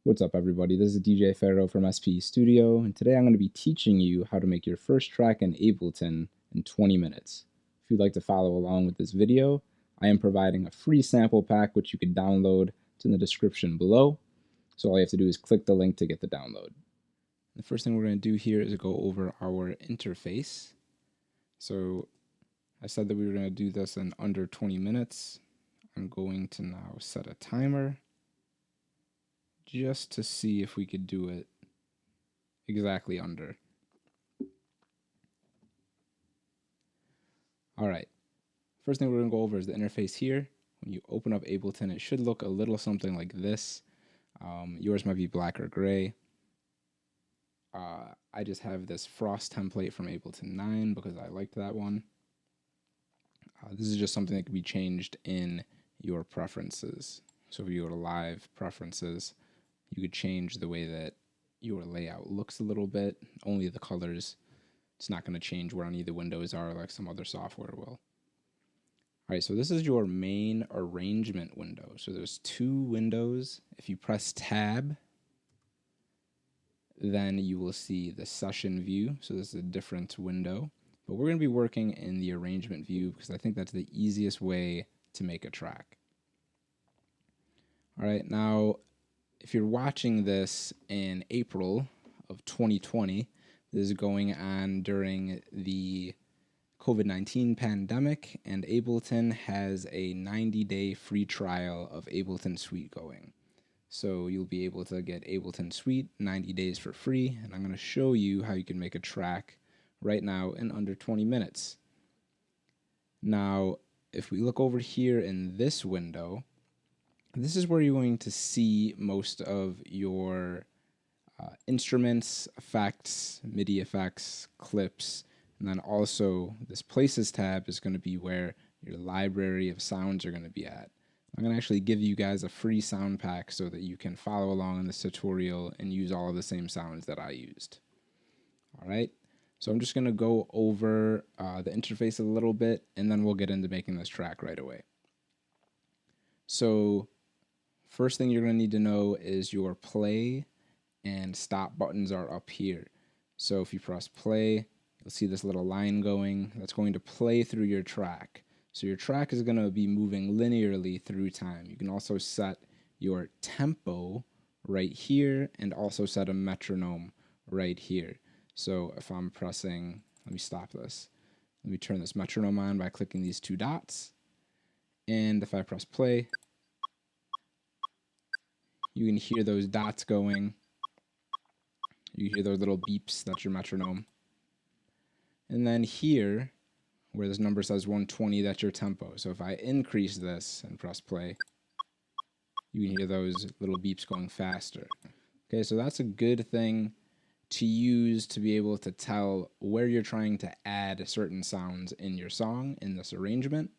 What's up, everybody? This is DJ Pharaoh from SP Studio, and today I'm going to be teaching you how to make your first track in Ableton in 20 minutes. If you'd like to follow along with this video, I am providing a free sample pack which you can download. It's in the description below, so all you have to do is click the link to get the download. The first thing we're going to do here is go over our interface. So I said that we were going to do this in under 20 minutes. I'm going to now set a timer just to see if we could do it exactly under. All right, first thing we're gonna go over is the interface here. When you open up Ableton, it should look a little something like this. Yours might be black or gray. I just have this Frost template from Ableton 9 because I liked that one. This is just something that can be changed in your preferences. So if you go to live preferences, you could change the way that your layout looks a little bit, only the colors. It's not going to change where any of the windows are like some other software will. All right, so this is your main arrangement window. So there's two windows. If you press tab, then you will see the session view. So this is a different window, but we're going to be working in the arrangement view because I think that's the easiest way to make a track. All right, now, if you're watching this in April of 2020, this is going on during the COVID-19 pandemic, and Ableton has a 90-day free trial of Ableton Suite going. So you'll be able to get Ableton Suite 90 days for free, and I'm going to show you how you can make a track right now in under 20 minutes. Now, if we look over here in this window, this is where you're going to see most of your instruments, effects, MIDI effects, clips, and then also this Places tab is going to be where your library of sounds are going to be at. I'm going to actually give you guys a free sound pack so that you can follow along in this tutorial and use all of the same sounds that I used. All right, so I'm just going to go over the interface a little bit, and then we'll get into making this track right away. So first thing you're going to need to know is your play and stop buttons are up here. So if you press play, you'll see this little line going. That's going to play through your track. So your track is going to be moving linearly through time. You can also set your tempo right here and also set a metronome right here. So if I'm pressing, let me stop this. Let me turn this metronome on by clicking these two dots. And if I press play, you can hear those dots going. You hear those little beeps, that's your metronome. And then here, where this number says 120, that's your tempo. So if I increase this and press play, you can hear those little beeps going faster. Okay, so that's a good thing to use to be able to tell where you're trying to add certain sounds in your song, in this arrangement.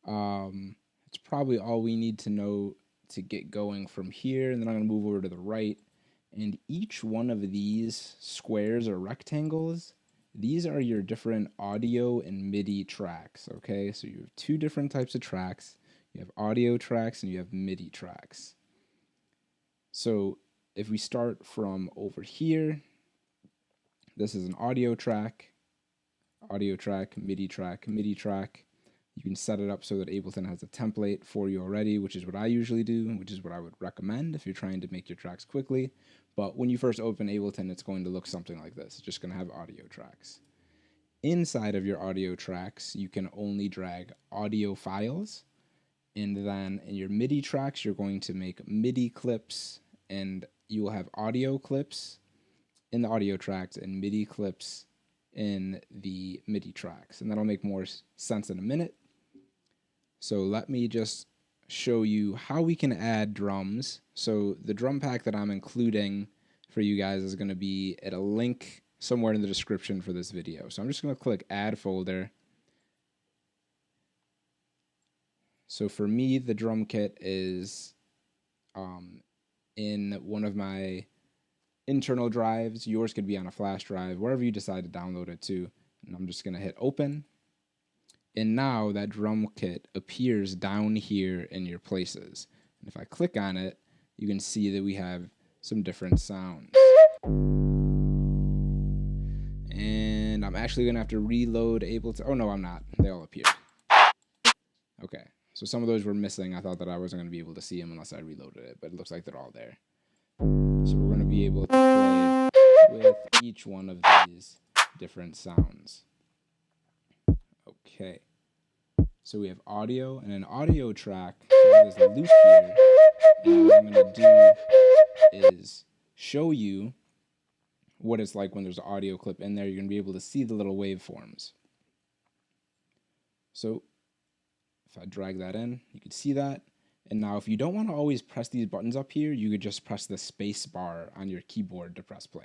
It's probably all we need to know to get going from here, and then I'm going to move over to the right. And each one of these squares or rectangles, these are your different audio and MIDI tracks, okay? So you have two different types of tracks. You have audio tracks and you have MIDI tracks. So if we start from over here, this is an audio track, MIDI track, MIDI track. You can set it up so that Ableton has a template for you already, which is what I usually do, which is what I would recommend if you're trying to make your tracks quickly. But when you first open Ableton, it's going to look something like this. It's just going to have audio tracks. Inside of your audio tracks, you can only drag audio files. And then in your MIDI tracks, you're going to make MIDI clips, and you will have audio clips in the audio tracks and MIDI clips in the MIDI tracks. And that'll make more sense in a minute. So let me just show you how we can add drums. So the drum pack that I'm including for you guys is going to be at a link somewhere in the description for this video. So I'm just going to click add folder. So for me, the drum kit is in one of my internal drives. Yours could be on a flash drive, wherever you decide to download it to. And I'm just going to hit open. And now that drum kit appears down here in your places. And if I click on it, you can see that we have some different sounds. And I'm actually going to have to reload Ableton. Oh, no, I'm not. They all appeared. Okay, so some of those were missing. I thought that I wasn't going to be able to see them unless I reloaded it, but it looks like they're all there. So we're going to be able to play with each one of these different sounds. Okay, so we have audio and an audio track. So there's a loop here, and what I'm going to do is show you what it's like when there's an audio clip in there. You're going to be able to see the little waveforms. So if I drag that in, you can see that. And now if you don't want to always press these buttons up here, you could just press the space bar on your keyboard to press play.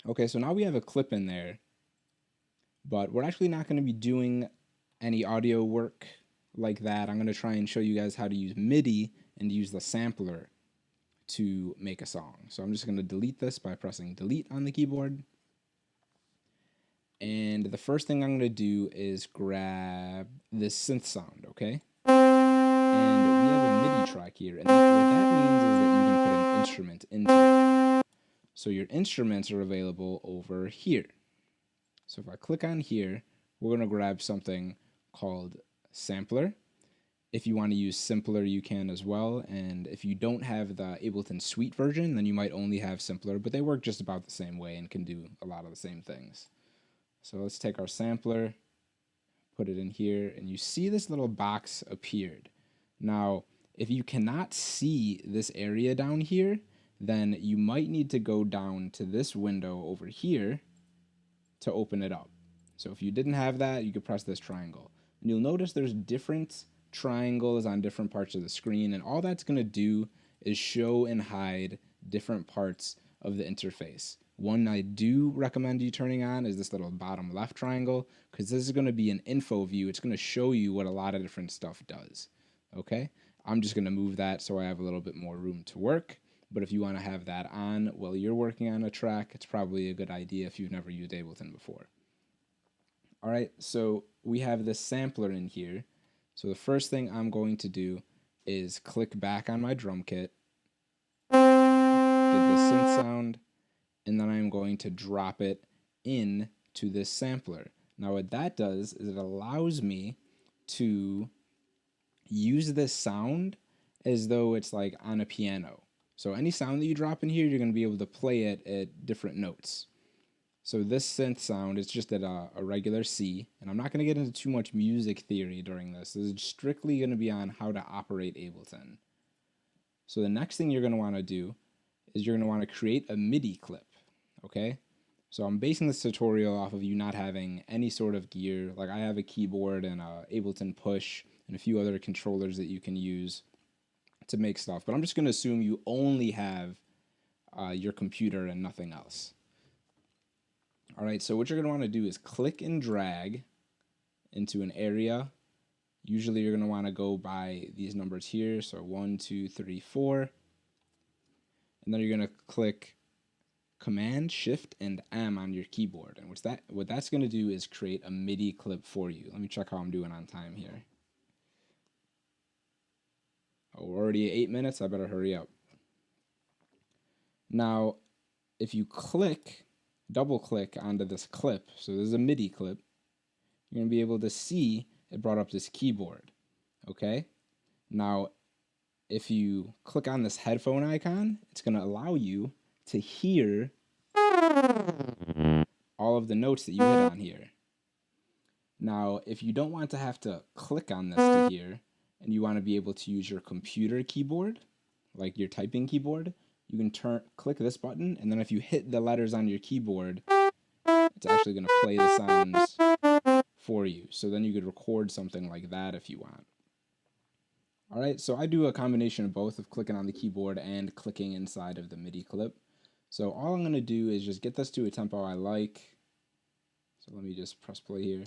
Okay, so now we have a clip in there, but we're actually not going to be doing any audio work like that. I'm going to try and show you guys how to use MIDI and use the sampler to make a song. So I'm just going to delete this by pressing delete on the keyboard. And the first thing I'm going to do is grab this synth sound, okay? And we have a MIDI track here, and what that means is that you can put an instrument into it. So your instruments are available over here. So if I click on here, we're going to grab something called sampler. If you want to use simpler, you can as well. And if you don't have the Ableton Suite version, then you might only have simpler, but they work just about the same way and can do a lot of the same things. So let's take our sampler, put it in here, and you see this little box appeared. Now, if you cannot see this area down here, then you might need to go down to this window over here to open it up. So if you didn't have that, you could press this triangle. And you'll notice there's different triangles on different parts of the screen, and all that's going to do is show and hide different parts of the interface. One I do recommend you turning on is this little bottom left triangle, because this is going to be an info view. It's going to show you what a lot of different stuff does. Okay, I'm just going to move that so I have a little bit more room to work. But if you want to have that on while you're working on a track, it's probably a good idea if you've never used Ableton before. All right, so we have this sampler in here. So the first thing I'm going to do is click back on my drum kit, get the synth sound, and then I'm going to drop it in to this sampler. Now what that does is it allows me to use this sound as though it's like on a piano. So any sound that you drop in here, you're going to be able to play it at different notes. So this synth sound is just at a regular C, and I'm not going to get into too much music theory during this. This is strictly going to be on how to operate Ableton. So the next thing you're going to want to do is you're going to want to create a MIDI clip, okay? So I'm basing this tutorial off of you not having any sort of gear. Like I have a keyboard and a Ableton Push and a few other controllers that you can use to make stuff, but I'm just going to assume you only have your computer and nothing else. All right, so what you're going to want to do is click and drag into an area. Usually you're going to want to go by these numbers here, so 1, 2, 3, 4. And then you're going to click Command, Shift, and M on your keyboard. And what that's going to do is create a MIDI clip for you. Let me check how I'm doing on time here. Oh, we're already at 8 minutes. I better hurry up. Now, if you double click onto this clip, so this is a MIDI clip, you're going to be able to see it brought up this keyboard. Okay? Now, if you click on this headphone icon, it's going to allow you to hear all of the notes that you hit on here. Now, if you don't want to have to click on this to hear, and you want to be able to use your computer keyboard, like your typing keyboard, you can click this button, and then if you hit the letters on your keyboard, it's actually going to play the sounds for you. So then you could record something like that if you want. All right, so I do a combination of both, of clicking on the keyboard and clicking inside of the MIDI clip. So all I'm going to do is just get this to a tempo I like. So let me just press play here.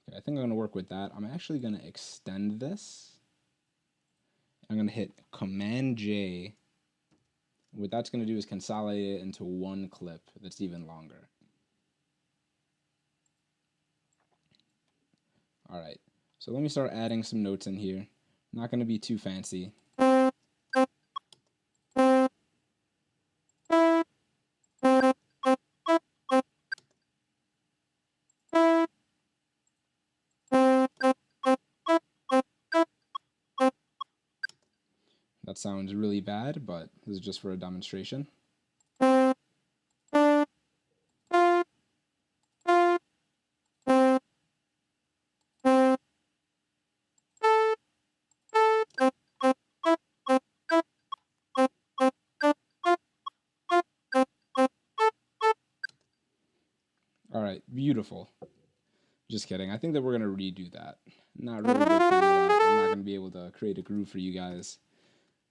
Okay, I think I'm going to work with that. I'm actually going to extend this. I'm going to hit Command J. What that's going to do is consolidate it into one clip that's even longer. All right, so let me start adding some notes in here. Not going to be too fancy. That sounds really bad, but this is just for a demonstration. All right, beautiful. Just kidding. I think that we're going to redo that. Not really a big fan of that. I'm not going to be able to create a groove for you guys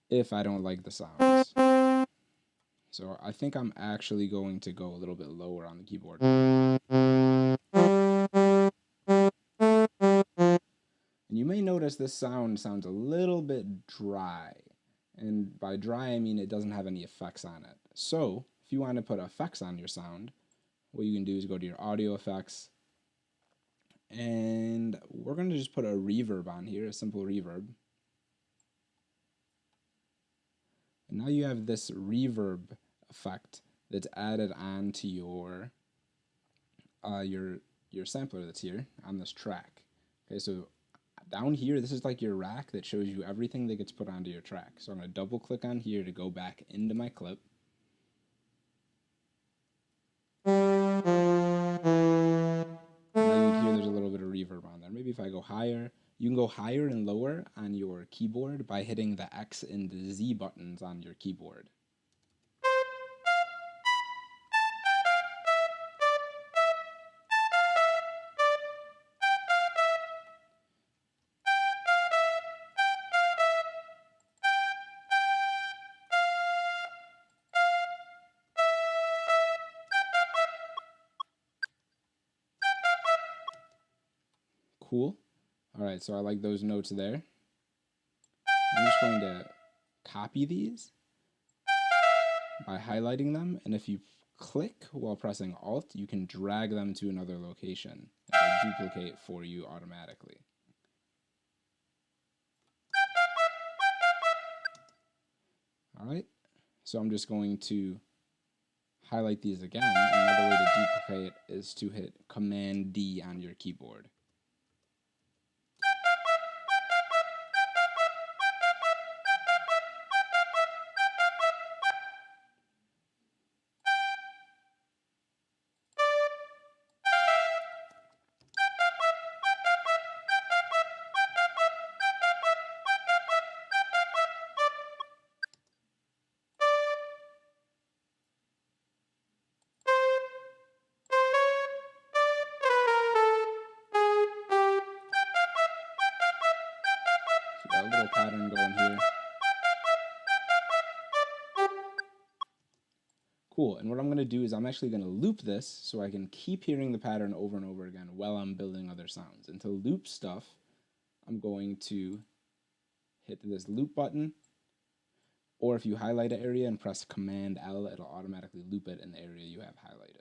if I don't like the sounds. So I think I'm actually going to go a little bit lower on the keyboard. And you may notice this sound sounds a little bit dry. And by dry, I mean it doesn't have any effects on it. So if you want to put effects on your sound, what you can do is go to your audio effects. And we're going to just put a reverb on here, a simple reverb. And now you have this reverb effect that's added onto your sampler that's here on this track. Okay, so down here, this is like your rack that shows you everything that gets put onto your track. So I'm going to double click on here to go back into my clip. Now you can hear there's a little bit of reverb on there. Maybe if I go higher, you can go higher and lower on your keyboard by hitting the X and the Z buttons on your keyboard. Cool. All right, so I like those notes there. I'm just going to copy these by highlighting them, and if you click while pressing Alt, you can drag them to another location. It'll duplicate for you automatically. All right, so I'm just going to highlight these again. Another way to duplicate is to hit Command D on your keyboard. So got a little pattern going here. Cool, and what I'm going to do is I'm actually going to loop this so I can keep hearing the pattern over and over again while I'm building other sounds. And to loop stuff, I'm going to hit this loop button, or if you highlight an area and press Command L, it'll automatically loop it in the area you have highlighted.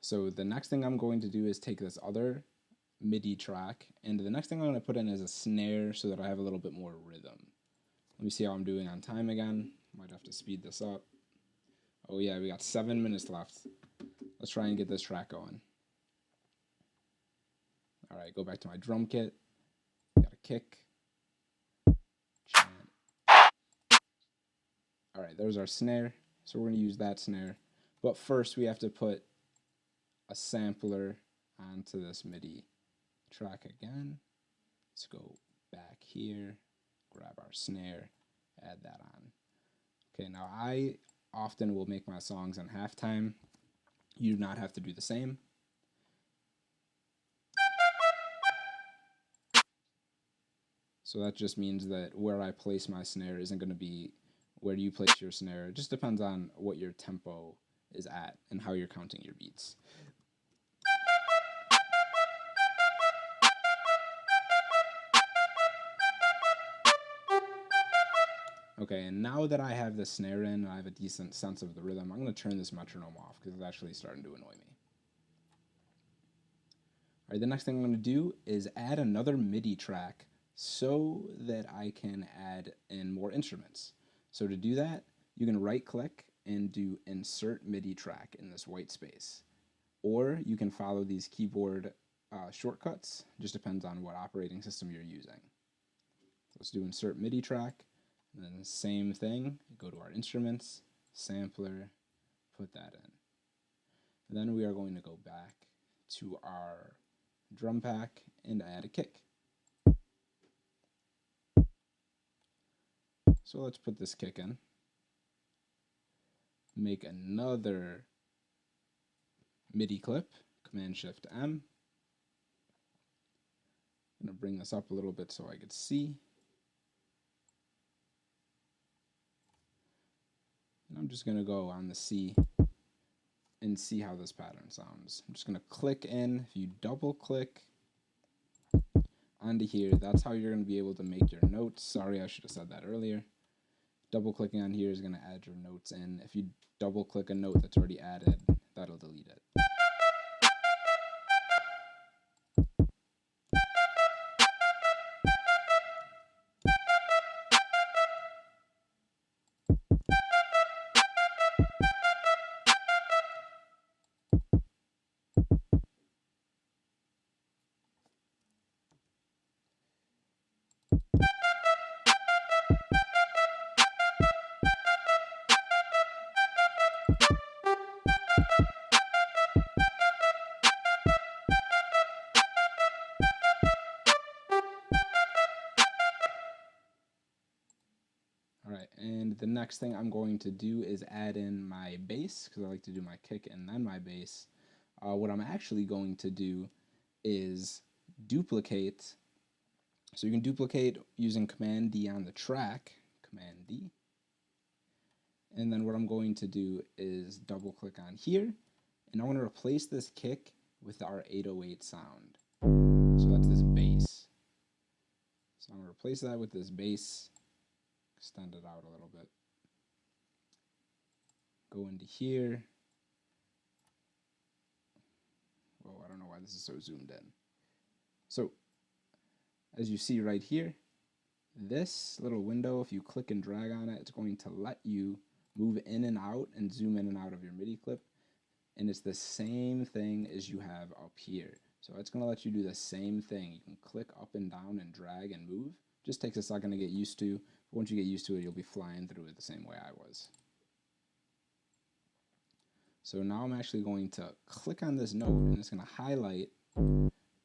So the next thing I'm going to do is take this other MIDI track, and the next thing I'm going to put in is a snare so that I have a little bit more rhythm. Let me see how I'm doing on time again. Might have to speed this up. Oh yeah, we got 7 minutes left. Let's try and get this track going. All right, go back to my drum kit. Got a kick. Chant. All right, there's our snare. So we're going to use that snare. But first we have to put a sampler onto this MIDI track again. Let's go back here, grab our snare, add that on. Okay, now I often will make my songs in halftime. You do not have to do the same. So that just means that where I place my snare isn't going to be where you place your snare. It just depends on what your tempo is at and how you're counting your beats. Okay, and now that I have the snare in and I have a decent sense of the rhythm, I'm going to turn this metronome off because it's actually starting to annoy me. All right, the next thing I'm going to do is add another MIDI track so that I can add in more instruments. So to do that, you can right click and do insert MIDI track in this white space. Or you can follow these keyboard shortcuts, just depends on what operating system you're using. Let's do insert MIDI track, and then the same thing, go to our instruments, sampler, put that in. And then we are going to go back to our drum pack and add a kick. So let's put this kick in. Make another MIDI clip, Command-Shift-M. I'm going to bring this up a little bit so I could see. And I'm just going to go on the C and see how this pattern sounds. I'm just going to click in. If you double click onto here, that's how you're going to be able to make your notes. Sorry, I should have said that earlier. Double clicking on here is going to add your notes in. If you double click a note that's already added, that'll delete it. All right, and the next thing I'm going to do is add in my bass, because I like to do my kick and then my bass. What I'm actually going to do is duplicate. So you can duplicate using Command D on the track, Command D. And then what I'm going to do is double click on here, and I want to replace this kick with our 808 sound. So that's this bass. So I'm going to replace that with this bass. Extend it out a little bit. Go into here. Whoa, I don't know why this is so zoomed in. So, as you see right here, this little window, if you click and drag on it, it's going to let you move in and out and zoom in and out of your MIDI clip. And it's the same thing as you have up here. So it's going to let you do the same thing. You can click up and down and drag and move. Just takes a second to get used to. But once you get used to it, you'll be flying through it the same way I was. So now I'm actually going to click on this note, and it's going to highlight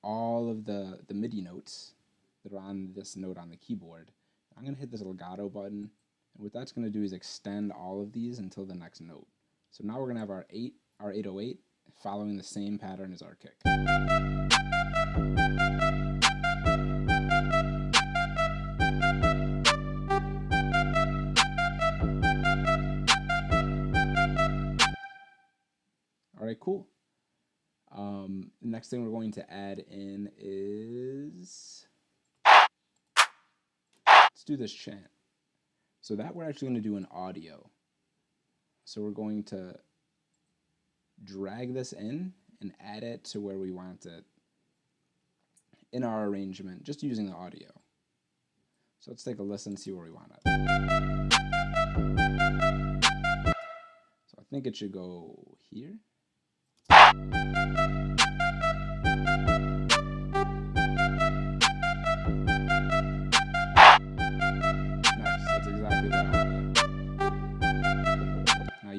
all of the MIDI notes that are on this note on the keyboard. I'm going to hit this legato button, and what that's going to do is extend all of these until the next note. So now we're going to have our 808 following the same pattern as our kick. All right, cool. The next thing we're going to add in is, let's do this chant. So that we're actually going to do an audio. So we're going to drag this in and add it to where we want it in our arrangement, just using the audio. So let's take a listen, see where we want it. So I think it should go here.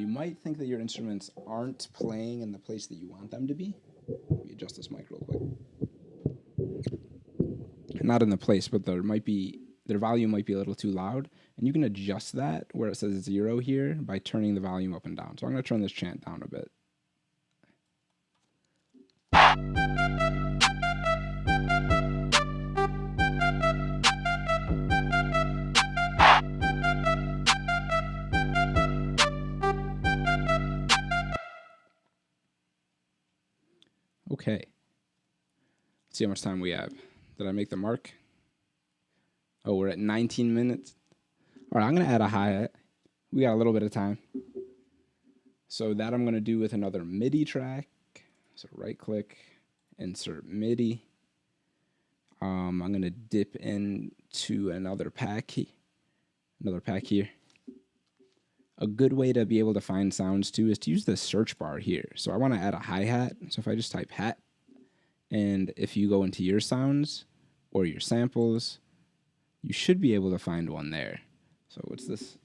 Might think that your instruments aren't playing in the place that you want them to be. Let me adjust this mic real quick. Not in the place, but their volume might be a little too loud, and you can adjust that where it says 0 here by turning the volume up and down. So I'm going to turn this chant down a bit. Okay. Let's see how much time we have. Did I make the mark? Oh, we're at 19 minutes. All right, I'm going to add a hi-hat. We got a little bit of time. So that I'm going to do with another MIDI track. So right click, insert MIDI. I'm going to dip into another pack here. A good way to be able to find sounds too is to use the search bar here. So I want to add a hi-hat. So if I just type hat, and if you go into your sounds or your samples, you should be able to find one there. So what's this?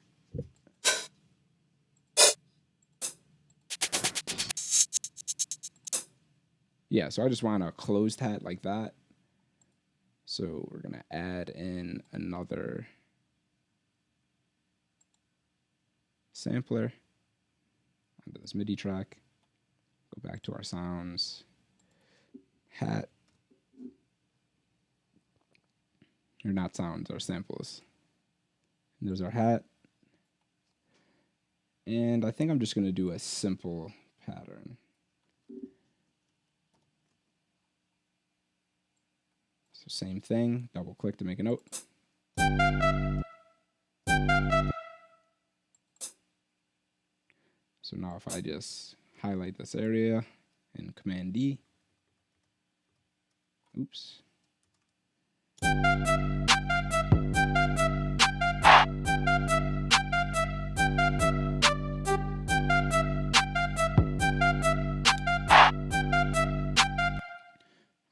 Yeah, so I just want a closed hat like that. So we're going to add in another sampler onto this MIDI track. Go back to our sounds, hat, or not sounds, our samples. And there's our hat. And I think I'm just going to do a simple pattern. So same thing, double click to make a note. So now if I just highlight this area and Command D, oops.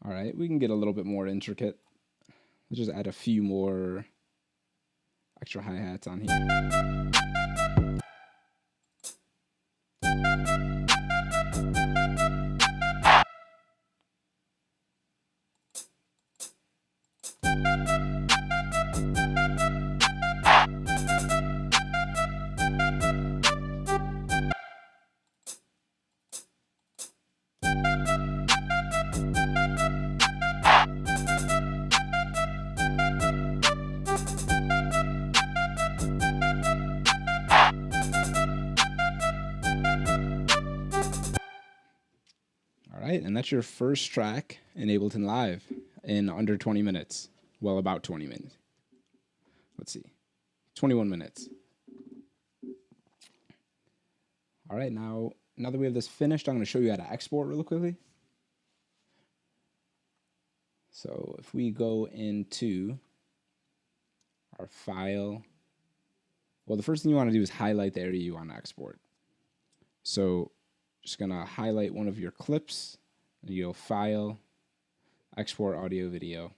All right, we can get a little bit more intricate. Let's just add a few more extra hi-hats on here. All right, and that's your first track in Ableton Live in under 20 minutes. Well, about 20 minutes. Let's see, 21 minutes. All right, now that we have this finished, I'm going to show you how to export really quickly. So if we go into our file, well, the first thing you want to do is highlight the area you want to export. So just going to highlight one of your clips, and you go File, Export Audio Video.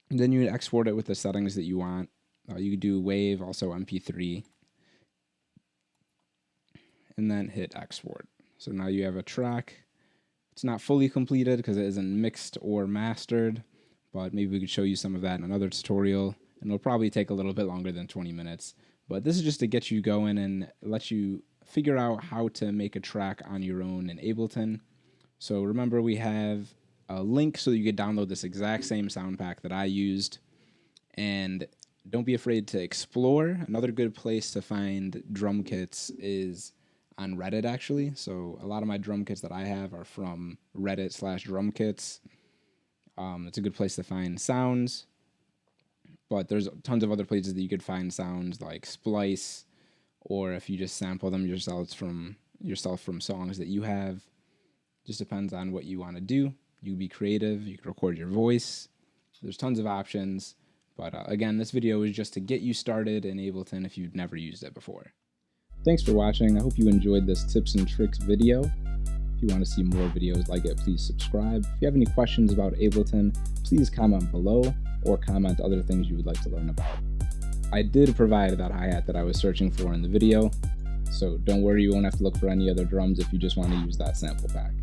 And then you would export it with the settings that you want. You could do WAV, also MP3. And then hit Export. So now you have a track. It's not fully completed because it isn't mixed or mastered, but maybe we could show you some of that in another tutorial. And it'll probably take a little bit longer than 20 minutes. But this is just to get you going and let you figure out how to make a track on your own in Ableton. So remember, we have a link so you can download this exact same sound pack that I used. And don't be afraid to explore. Another good place to find drum kits is on Reddit, actually. So a lot of my drum kits that I have are from Reddit/drum kits. It's a good place to find sounds. But there's tons of other places that you could find sounds like Splice, or if you just sample them yourself from songs that you have. Just depends on what you want to do. You can be creative. You can record your voice. There's tons of options. But again, this video is just to get you started in Ableton if you've never used it before. Thanks for watching. I hope you enjoyed this tips and tricks video. If you want to see more videos like it, please subscribe. If you have any questions about Ableton, please comment below or comment other things you would like to learn about. I did provide that hi-hat that I was searching for in the video, so don't worry, you won't have to look for any other drums if you just want to use that sample pack.